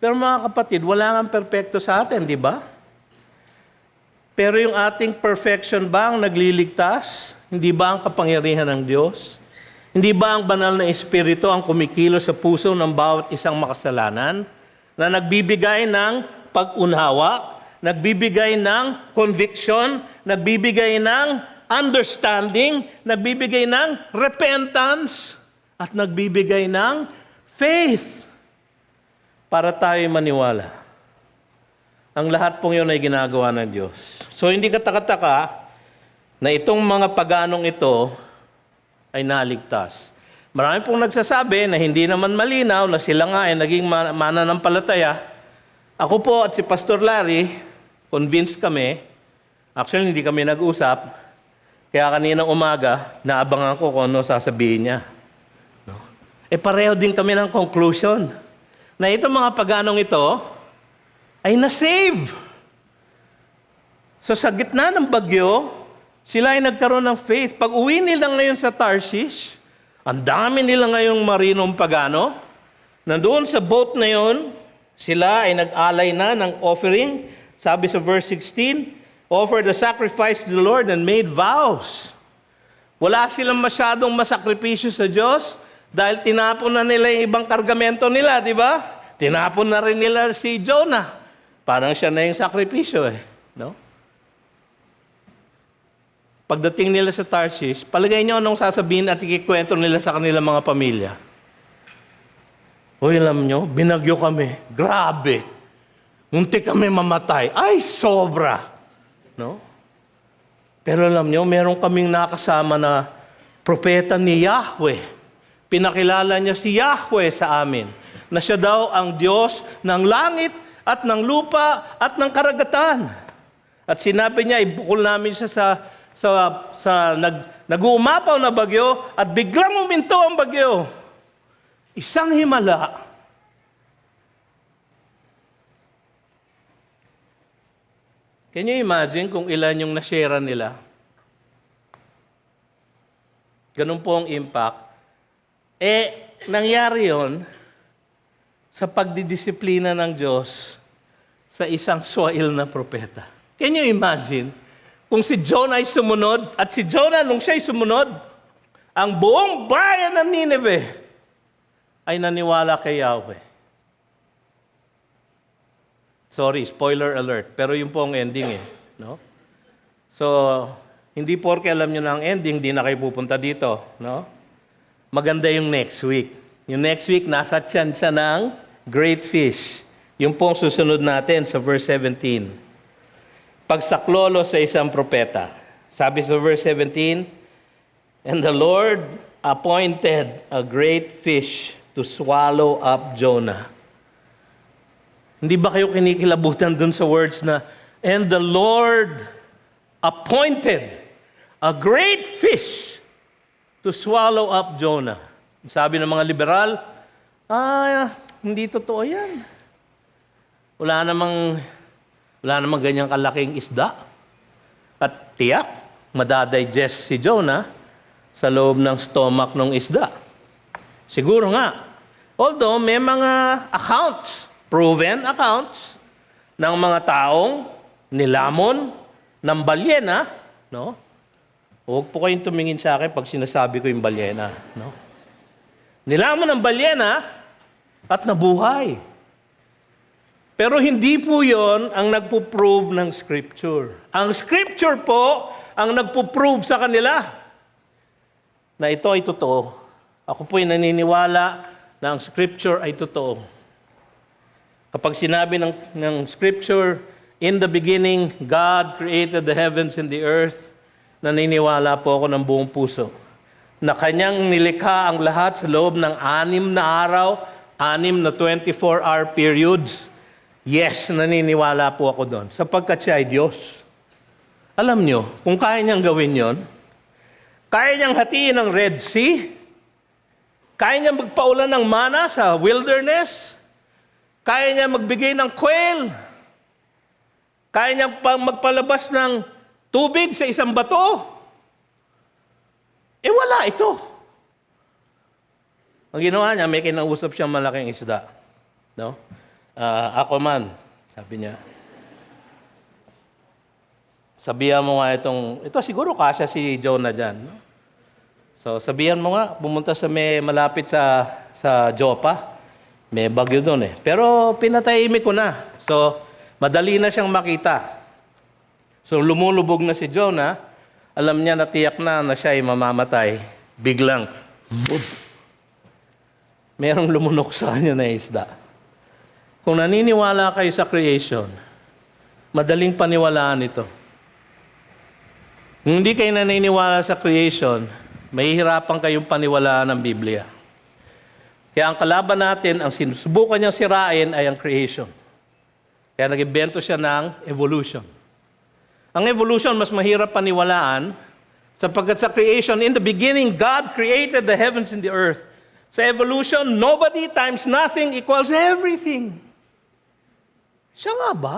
Pero mga kapatid, wala nga perpekto sa atin, di ba? Pero yung ating perfection ba ang nagliligtas? Hindi ba ang kapangyarihan ng Diyos? Hindi ba ang banal na Espiritu ang kumikilos sa puso ng bawat isang makasalanan na nagbibigay ng pag-unawa, nagbibigay ng conviction, nagbibigay ng understanding, nagbibigay ng repentance, at nagbibigay ng faith? Para tayo maniwala. Ang lahat pong yun ay ginagawa ng Diyos. So hindi kataka-taka na itong mga paganong ito ay naligtas. Marami pong nagsasabi na hindi naman malinaw na sila nga ay naging mananampalataya. Ako po at si Pastor Larry, convinced kami. Actually, hindi kami nag-usap. Kaya kaninang umaga, naabangan ko kung ano sasabihin niya. No? Pareho din kami ng conclusion na itong mga paganong ito ay na-save. So sa gitna ng bagyo, sila ay nagkaroon ng faith. Pag uwi nila ngayon sa Tarshish, ang dami nila ngayong marinong pagano. Nandoon sa boat na yon, sila ay nag-alay na ng offering. Sabi sa verse 16, offered a sacrifice to the Lord and made vows. Wala silang masyadong masakripisyo sa Diyos, dahil tinapon na nila yung ibang kargamento nila, di ba? Tinapon na rin nila si Jonah. Parang siya na yung sakripisyo no? Pagdating nila sa Tarshish, palagay niyo anong sasabihin at ikikwento nila sa kanilang mga pamilya. Alam niyo, binagyo kami. Grabe. Muntik kami mamatay. Ay, sobra. No? Pero alam niyo, meron kaming nakasama na propeta ni Yahweh. Pinakilala niya si Yahweh sa amin, na siya daw ang Diyos ng langit at ng lupa at ng karagatan. At sinabi niya, ibukol namin siya sa nag-uumapaw na bagyo at biglang uminto ang bagyo. Isang himala. Can you imagine kung ilan yung na-share nila? Ganun po ang impact. Nangyari yon sa pagdidisiplina ng Diyos sa isang Swail na propeta. Can you imagine? Kung si Jonah ay sumunod, at si Jonah, nung siya'y sumunod, ang buong bayan ng Nineveh ay naniwala kay Yahweh. Sorry, spoiler alert. Pero yun po ang ending no? So, hindi porke alam nyo na ang ending, di na kayo pupunta dito. No? Maganda yung next week. Yung next week, nasa tiyan siya ng great fish. Yung pong susunod natin sa verse 17. Pagsaklolo sa isang propeta. Sabi sa verse 17, "And the Lord appointed a great fish to swallow up Jonah." Hindi ba kayo kinikilabutan dun sa words na, "And the Lord appointed a great fish to swallow up Jonah." Sabi ng mga liberal, hindi totoo yan. Wala namang ganyang kalaking isda. At tiyak, madadigest si Jonah sa loob ng stomach ng isda. Siguro nga. Although may mga accounts, proven accounts, ng mga taong nilamon ng balyena, no? Huwag po kayong tumingin sa akin pag sinasabi ko yung balyena, no? Nilamon ng balyena at nabuhay. Pero hindi po yon ang nagpo-prove ng Scripture. Ang Scripture po ang nagpo-prove sa kanila na ito ay totoo. Ako po'y naniniwala na ang Scripture ay totoo. Kapag sinabi ng Scripture, "In the beginning, God created the heavens and the earth," naniniwala po ako ng buong puso na Kanyang nilikha ang lahat sa loob ng 6 na araw, 6 na 24-hour periods. Yes, naniniwala po ako doon, sapagkat siya ay Diyos. Alam nyo, kung kaya niyang gawin yon, kaya niyang hatiin ang Red Sea, kaya niyang magpaulan ng mana sa wilderness, kaya niyang magbigay ng quail, kaya niyang magpalabas ng tubig sa isang bato. Wala ito. Ang ginawa niya, may kinausap siyang malaking isda. No? Ako man, sabi niya, sabihan mo nga ito siguro kasya si Jonah dyan. No? So sabihan mo nga, pumunta sa may malapit sa Joppa. May bagyo doon eh. Pero pinatahimik ko na. So madali na siyang makita. So lumulubog na si Jonah, alam niya na tiyak na siya ay mamamatay. Biglang, boom! Merong lumunok sa kanya na isda. Kung naniniwala kayo sa creation, madaling paniwalaan ito. Kung hindi kayo naniniwala sa creation, mahihirapan kayong paniwalaan ng Biblia. Kaya ang kalaban natin, ang sinusubukan niyang sirain ay ang creation. Kaya nag-invento siya ng evolution. Ang evolution mas mahirap paniwalaan sapagkat sa creation, in the beginning, God created the heavens and the earth. Sa evolution, nobody times nothing equals everything. Siya nga ba?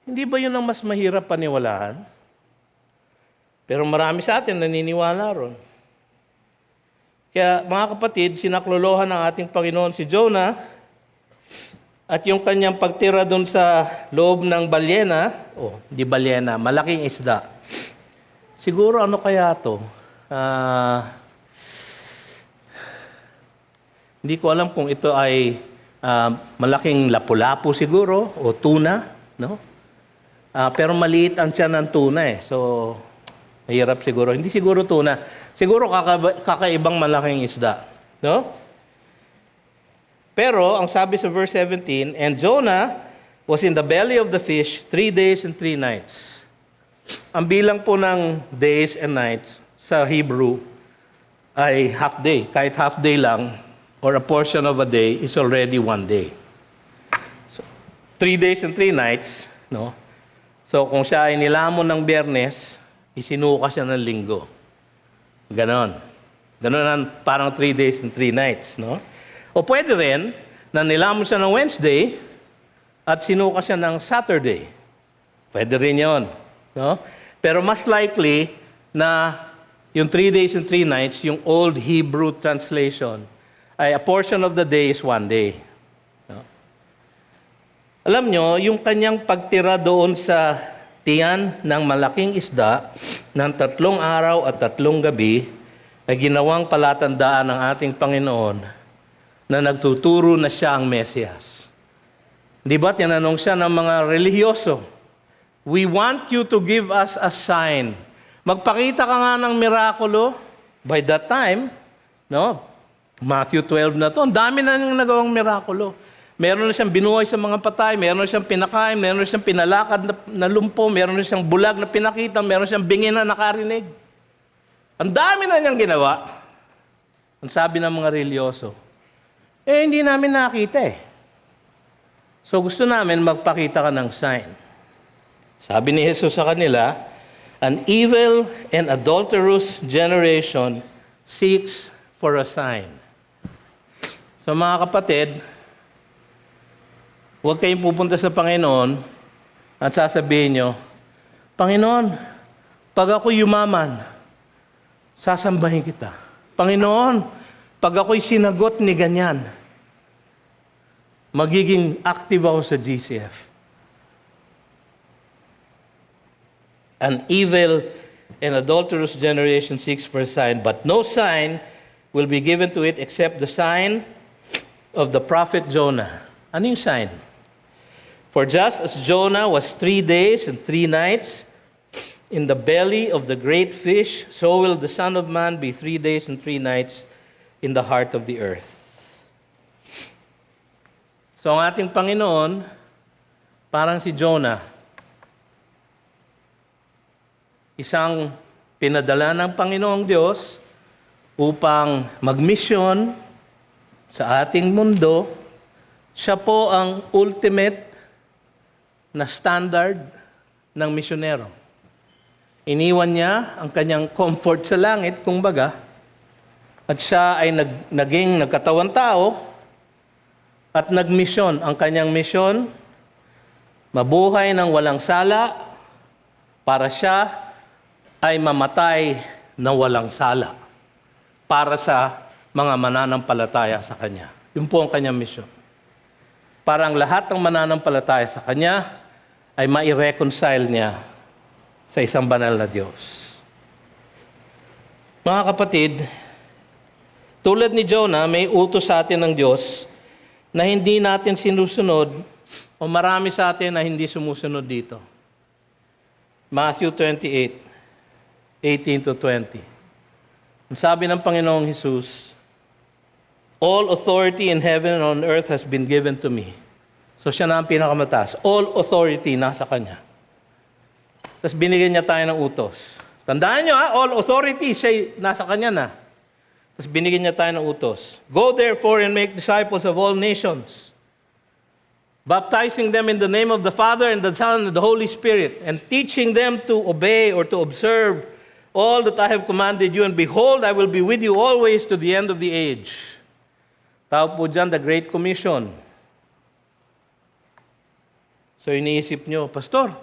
Hindi ba yun ang mas mahirap paniwalaan? Pero marami sa atin naniniwala ron. Kaya mga kapatid, sinaklolohan ng ating Panginoon si Jonah at yung kanyang pagtira doon sa loob ng balyena, di balyena, malaking isda. Siguro ano kaya to? Hindi ko alam kung ito ay malaking lapu-lapu siguro o tuna, no? Pero maliit ang tiyan ng tuna eh. So, mahirap siguro. Hindi siguro tuna. Siguro kakaibang malaking isda, no? Pero ang sabi sa verse 17, "And Jonah was in the belly of the fish 3 days and 3 nights." Ang bilang po ng days and nights sa Hebrew ay half day. Kahit half day lang, or a portion of a day is already 1 day. So, 3 days and 3 nights, no? So, kung siya ay nilamon ng Biyernes, isinuka siya ng Linggo. Ganon. Ganon ang parang 3 days and 3 nights, no? O pwede rin na nilamon siya ng Wednesday at sinuka siya ng Saturday. Pwede rin yon, no? Pero mas likely na yung 3 days and 3 nights, yung Old Hebrew translation, ay a portion of the day is 1 day. No? Alam nyo, yung kanyang pagtira doon sa tiyan ng malaking isda ng 3 araw at 3 gabi ay ginawang palatandaan ng ating Panginoon na nagtuturo na siya ang Mesiyas. Di ba tinanong siya ng mga relihiyoso, "We want you to give us a sign." Magpakita ka nga ng mirakulo. By that time, no? Matthew 12 na to. Ang dami na nang nagawang mirakulo. Meron na siyang binuhay sa mga patay, meron na siyang pinakain, meron na siyang pinalakad na lumpo, meron na siyang bulag na pinakita, meron siyang bingi na nakarinig. Ang dami na niyang ginawa. Ang sabi ng mga religyoso, hindi namin nakita eh. So gusto namin magpakita ka ng sign. Sabi ni Jesus sa kanila, an evil and adulterous generation seeks for a sign. So mga kapatid, huwag kayong pupunta sa Panginoon at sasabihin nyo, Panginoon, pag ako yumaman, sasambahin kita. Panginoon, pag ako'y sinagot ni ganyan, magiging active ako sa GCF. An evil and adulterous generation seeks for a sign, but no sign will be given to it except the sign of the prophet Jonah. Ano yung sign? For just as Jonah was 3 days and 3 nights in the belly of the great fish, so will the Son of Man be 3 days and 3 nights in the heart of the earth. So ang ating Panginoon, parang si Jonah, isang pinadala ng Panginoong Diyos upang magmisyon sa ating mundo. Siya po ang ultimate na standard ng misyonero. Iniwan niya ang kanyang comfort sa langit, kumbaga, at siya ay naging nagkatawang tao at nagmisyon. Ang kanyang misyon, mabuhay ng walang sala para siya ay mamatay ng walang sala para sa mga mananampalataya sa Kanya. Yun po ang kanyang misyon. Para ang lahat ng mananampalataya sa Kanya ay mai-reconcile niya sa isang banal na Diyos. Mga kapatid, tulad ni Jonah, may utos sa atin ng Diyos na hindi natin sinusunod o marami sa atin na hindi sumusunod dito. Matthew 28:18 to 20. Ang sabi ng Panginoong Hesus, all authority in heaven and on earth has been given to me. So siya na ang pinakamataas. All authority nasa Kanya. Tapos binigyan niya tayo ng utos. Tandaan niyo all authority siya nasa Kanya na. Tapos binigyan niya tayo ng utos. Go therefore and make disciples of all nations, baptizing them in the name of the Father and the Son and the Holy Spirit, and teaching them to obey or to observe all that I have commanded you, and behold, I will be with you always to the end of the age. Tawag po dyan, the Great Commission. So iniisip nyo, Pastor,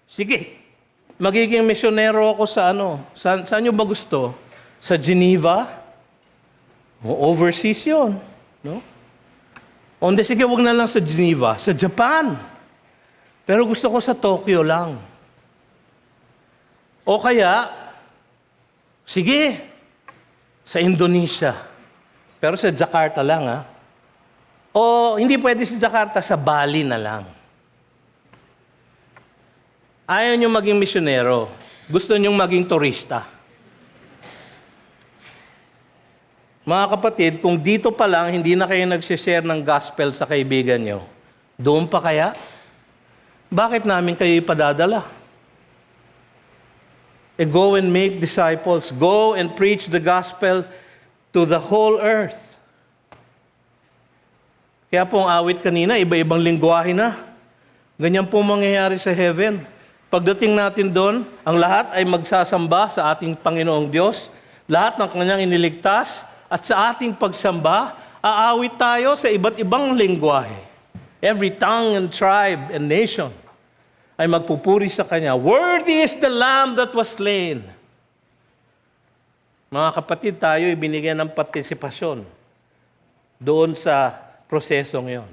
sige, magiging misyonero ako sa saan nyo ba gusto? Sa Geneva? O overseas yun. No? O hindi, sige, wag na lang sa Geneva. Sa Japan. Pero gusto ko sa Tokyo lang. O kaya, sige, sa Indonesia. Pero sa Jakarta lang, ha? O hindi pwede sa Jakarta, sa Bali na lang. Ayaw nyo maging misyonero. Gusto nyo maging turista. Mga kapatid, kung dito pa lang, hindi na kayo nagsishare ng gospel sa kaibigan nyo, doon pa kaya? Bakit namin kayo ipadadala? Go and make disciples. Go and preach the gospel to the whole earth. Kaya po ang awit kanina, iba-ibang lingwahe na. Ganyan po mangyayari sa heaven. Pagdating natin doon, ang lahat ay magsasamba sa ating Panginoong Diyos. Lahat ng kanyang iniligtas. At sa ating pagsamba, aawit tayo sa iba't ibang lingwahe. Every tongue and tribe and nation ay magpupuri sa Kanya. Worthy is the Lamb that was slain. Mga kapatid, tayo ibinigyan ng partisipasyon doon sa prosesong yon.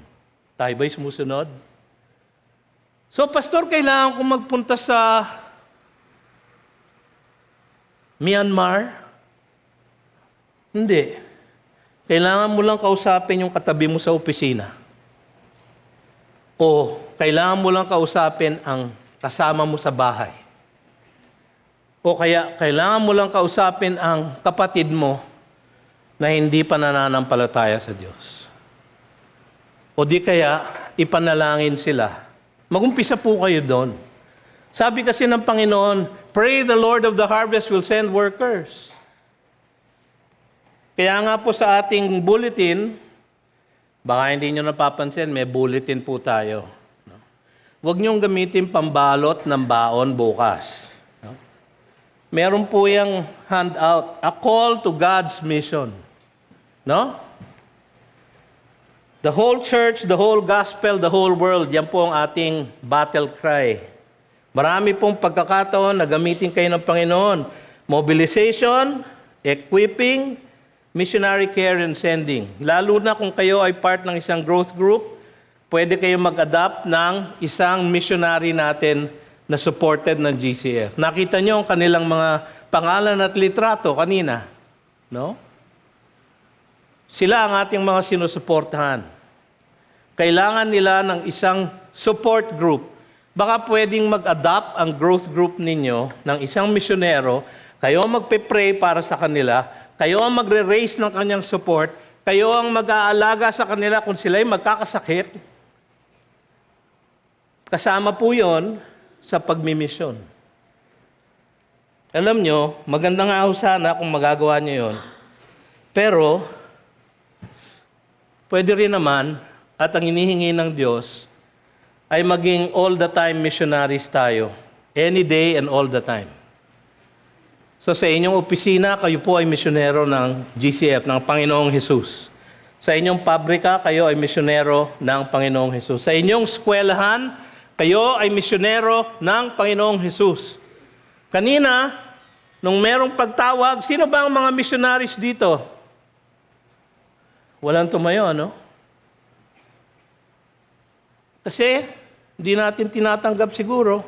Tayo ba'y sumusunod? So, Pastor, kailangan kong magpunta sa Myanmar? Hindi. Kailangan mo lang kausapin yung katabi mo sa opisina. O kailangan mo lang kausapin ang kasama mo sa bahay. O kaya kailangan mo lang kausapin ang kapatid mo na hindi pa nananampalataya sa Diyos. O di kaya, ipanalangin sila. Mag-umpisa po kayo doon. Sabi kasi ng Panginoon, pray the Lord of the harvest will send workers. Kaya nga po sa ating bulletin, baka hindi nyo napapansin, may bulletin po tayo. Huwag niyong gamitin pambalot ng baon bukas. Meron po yung handout, a call to God's mission. No? The whole church, the whole gospel, the whole world, yan po ang ating battle cry. Marami pong pagkakataon na gamitin kayo ng Panginoon. Mobilization, equipping, missionary care and sending. Lalo na kung kayo ay part ng isang growth group, pwede kayo mag-adapt ng isang missionary natin na supported ng GCF. Nakita niyo ang kanilang mga pangalan at litrato kanina. No? Sila ang ating mga sinusuportahan. Kailangan nila ng isang support group. Baka pwedeng mag-adapt ang growth group ninyo ng isang misyonero, kayo ang magpe-pray para sa kanila, kayo ang magre-raise ng kanyang support, kayo ang mag-aalaga sa kanila kung sila'y magkakasakit. Kasama po yon sa pagmimisyon. Alam nyo, maganda nga ho sana kung magagawa nyo yon. Pero, pwede rin naman, at ang hinihingi ng Diyos, ay maging all the time missionaries tayo. Any day and all the time. So sa inyong opisina, kayo po ay misyonero ng GCF, ng Panginoong Hesus. Sa inyong pabrika, kayo ay misyonero ng Panginoong Hesus. Sa inyong eskwelahan, kayo ay misyonero ng Panginoong Hesus. Kanina, nung merong pagtawag, sino ba ang mga missionaries dito? Walang tumayo, no? Kasi, hindi natin tinatanggap siguro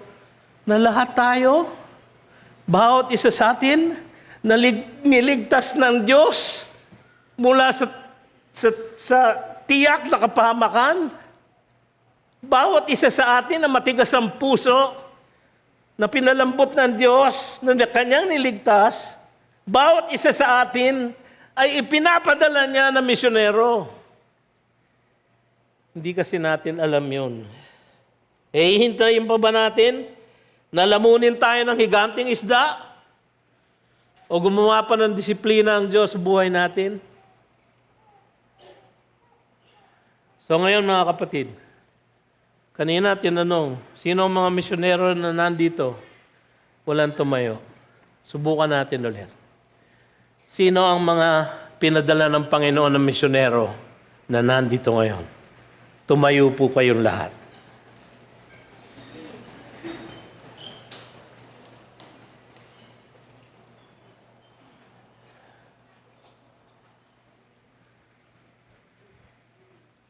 na lahat tayo, bawat isa sa atin, niligtas ng Diyos mula sa tiyak na kapahamakan. Bawat isa sa atin na matigas ang puso, na pinalambot ng Diyos, na kanyang niligtas, bawat isa sa atin ay ipinapadala niya na misyonero. Hindi kasi natin alam yun. Hintayin pa ba natin na lamunin tayo ng higanting isda? O gumawa pa ng disiplina ang Diyos sa buhay natin? So ngayon mga kapatid, kanina tinanong, sino ang mga misyonero na nandito? Walang tumayo. Subukan natin ulit. Sino ang mga pinadala ng Panginoon ng misyonero na nandito ngayon? Tumayo po kayong lahat.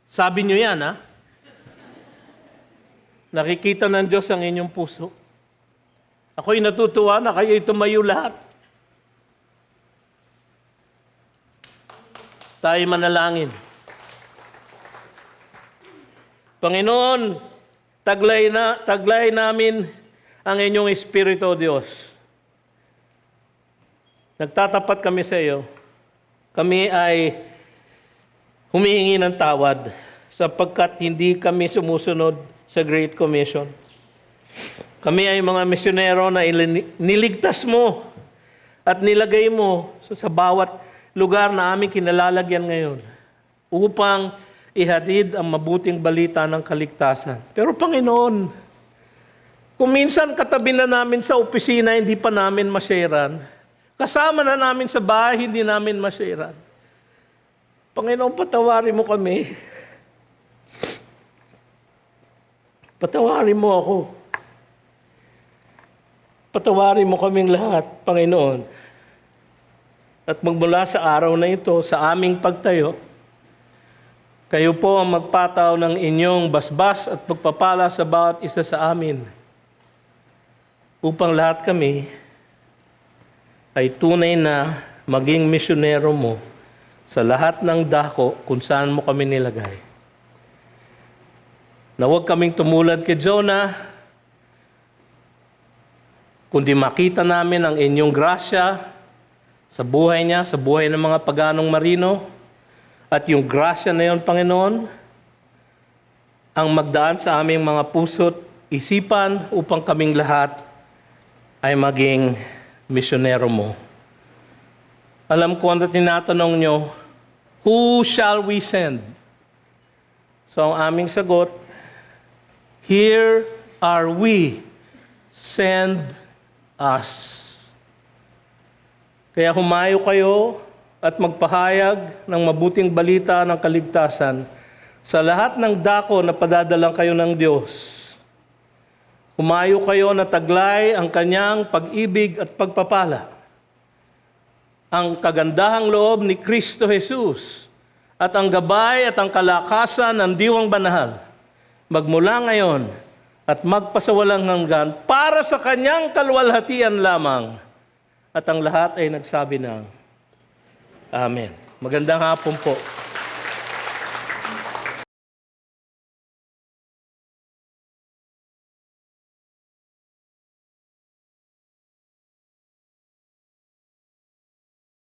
Sabi nyo yan, ha? Nakikita ng Diyos ang inyong puso. Ako'y natutuwa na kayo'y tumayo lahat. Tayo manalangin. Panginoon, taglay namin ang inyong Espiritu, O Diyos. Nagtatapat kami sa iyo. Kami ay humihingi ng tawad sapagkat hindi kami sumusunod sa Great Commission. Kami ay mga misyonero na niligtas mo at nilagay mo sa bawat lugar na aming kinalalagyan ngayon upang ihatid ang mabuting balita ng kaligtasan. Pero Panginoon, kung minsan katabi na namin sa opisina, hindi pa namin masyaran. Kasama na namin sa bahay, hindi namin masyaran. Panginoon, patawarin mo kami. Patawarin mo ako. Patawarin mo kaming lahat, Panginoon. At magmula sa araw na ito, sa aming pagtayo, kayo po ang magpataw ng inyong basbas at pagpapala sa bawat isa sa amin. Upang lahat kami ay tunay na maging misyonero mo sa lahat ng dako kung saan mo kami nilagay. Na huwag kaming tumulad kay Jonah, kundi makita namin ang inyong grasya sa buhay niya, sa buhay ng mga paganong marino, at yung grasya na yon, Panginoon, ang magdaan sa aming mga puso't isipan upang kaming lahat ay maging misyonero mo. Alam ko na tinatanong nyo, who shall we send? So ang aming sagot, here are we, send us. Kaya humayo kayo at magpahayag ng mabuting balita ng kaligtasan sa lahat ng dako na padadalang kayo ng Diyos. Humayo kayo na taglay ang kanyang pag-ibig at pagpapala. Ang kagandahang loob ni Kristo Jesus at ang gabay at ang kalakasan ng Diwang Banal magmula ngayon at magpasawalang hanggan para sa kanyang kalwalhatian lamang. At ang lahat ay nagsabi ng Amen. Magandang hapon po.